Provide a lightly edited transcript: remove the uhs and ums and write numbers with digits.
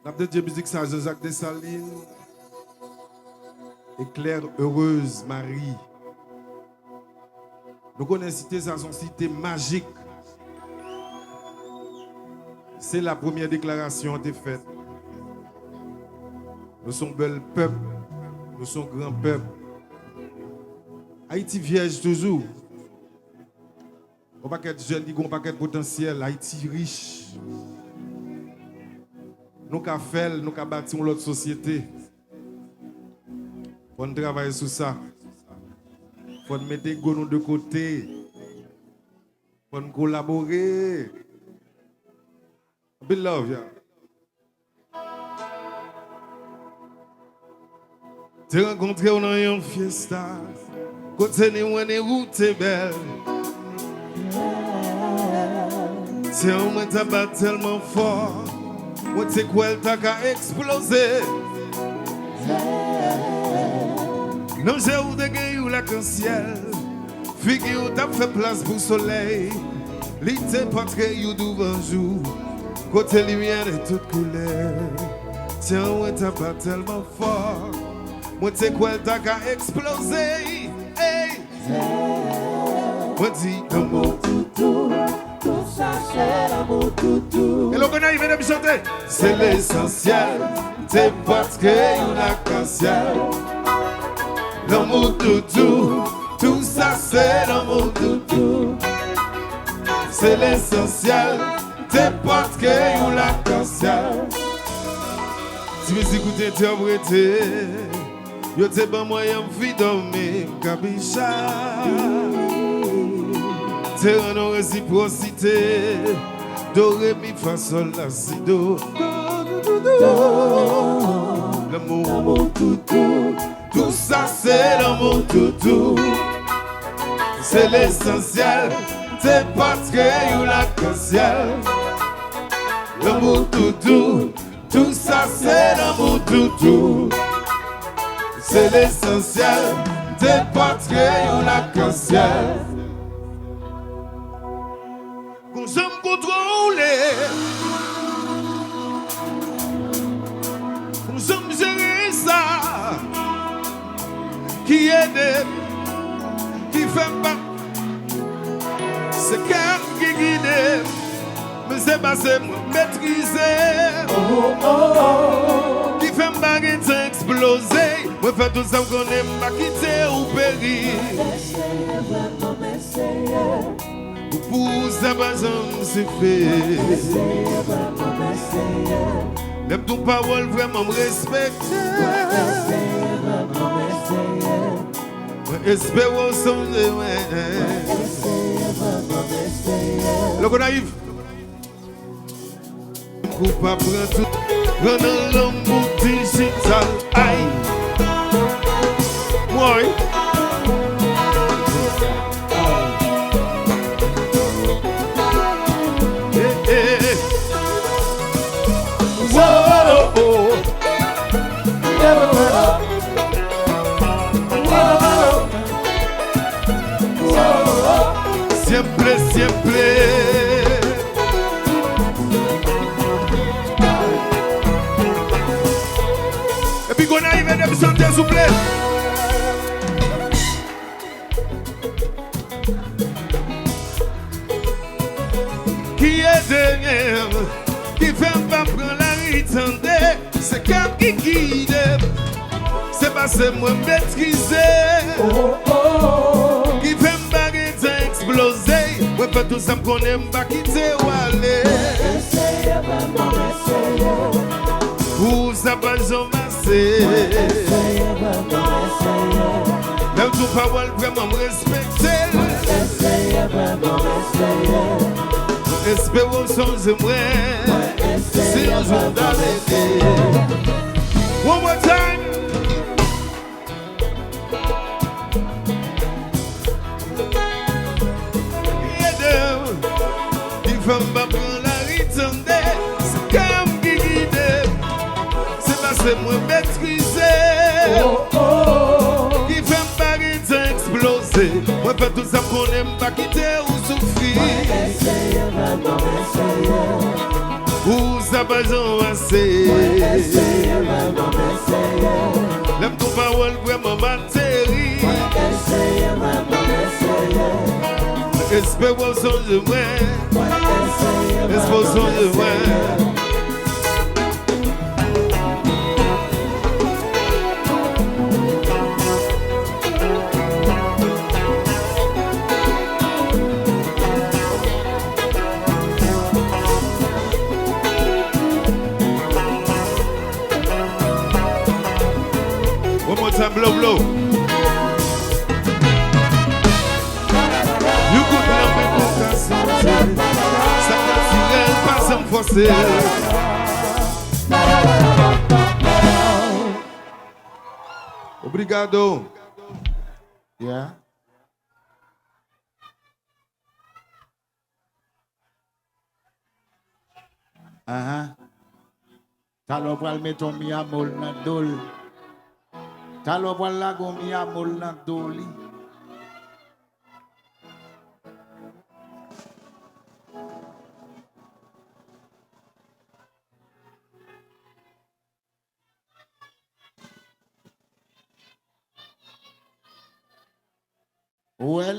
La petite musique, c'est Jean-Jacques Dessalines. Éclair heureuse Marie. Nous connaissons cité, ça son cité magique. C'est la première déclaration qui est faite. Nous sommes bel peuple, nous sommes grand peuple. Haïti vierge toujours. On paquet de jeunes qui ont un paquet de potentiel. Haïti riche. Nous avons fait, nous avons bâti l'autre société. Il faut travailler sur ça. Il faut mettre les goûts de côté. Il faut collaborer. Be love, yeah. Te rencontré dans une fiesta. Côté les routes est belle. C'est un moment qui bat tellement fort. Moi, c'est quoi elle t'a explosé. Non, j'ai eu de gagner ou la ciel. Figure t'a fait place pour le soleil. L'été portrait you devant jour. Côté lumière de toutes couleurs. Tiens, moi, t'as pas tellement fort. Moi, c'est quoi elle t'a explosé. Hey. Moi, dis l'amour. Tout ça, c'est l'amour toutou. Et l'on connaît, il vient de me chanter. C'est l'essentiel. C'est parce qu'il y a un arc-en-ciel. L'amour toutou. Tout ça, c'est l'amour toutou. C'est l'essentiel. C'est parce qu'il y a un arc-en-ciel. Si vous écoutez, interprétez. Yo te ban moyen vie dormir, cabicha. C'est une réciprocité. Do, ré, mi, fa, sol, la, si, do. L'amour toutou. Tout ça c'est l'amour toutou. C'est l'essentiel. C'est parce que you l'arc-en-ciel. L'amour toutou. Tout ça c'est l'amour toutou. C'est l'essentiel. C'est parce que you l'arc-en-ciel. Qu'on s'aime contrôler, qu'on s'aime gérer ça, qui aide, qui fait pas, c'est quelqu'un qui guide, mais c'est pas c'est maîtriser, qui fait pas qui exploser, moi fait tout ça qu'on aime pas quitter ou périr. Pour ça, pas c'est fait. Même ton parole vraiment me respecte. Espérons someday. Le qu'on arrive. Pour pas prendre tout. Prendre l'homme digital. Aïe. Moi. Siempre, siempre. Et puis qu'on arrive à me chanter, s'il vous plaît. Qui est derrière, qui fait pas prendre la ritande, c'est quelqu'un qui guide. C'est pas c'est moi maîtriser. Qui fait me exploser. Moi pas tout ça me connaît pas quitter ou aller. Pour ça pas j'emmasser. Même tout parole vraiment me respecter. Espérons changer moi. Si un jour d'arrêter. One more time. Femme va prendre la ritande, c'est comme qui guide. C'est pas c'est moi maîtriser. Qui fait me exploser. Moi pas tout ça qu'on aime pas quitter ou souffrir. Ou ça pas j'en commencer. L'aime ton parole vraiment matériel. Espérons son de moi. Espérons son de moi. One more time, blow, blow. You could love me pour qu'à sortir. Ça qu'a tiré, pas sans me forcer. Obrigado. Yeah. Talo pral meton mi amol nan dol. Talo pral lago mi amol nan doli. Well,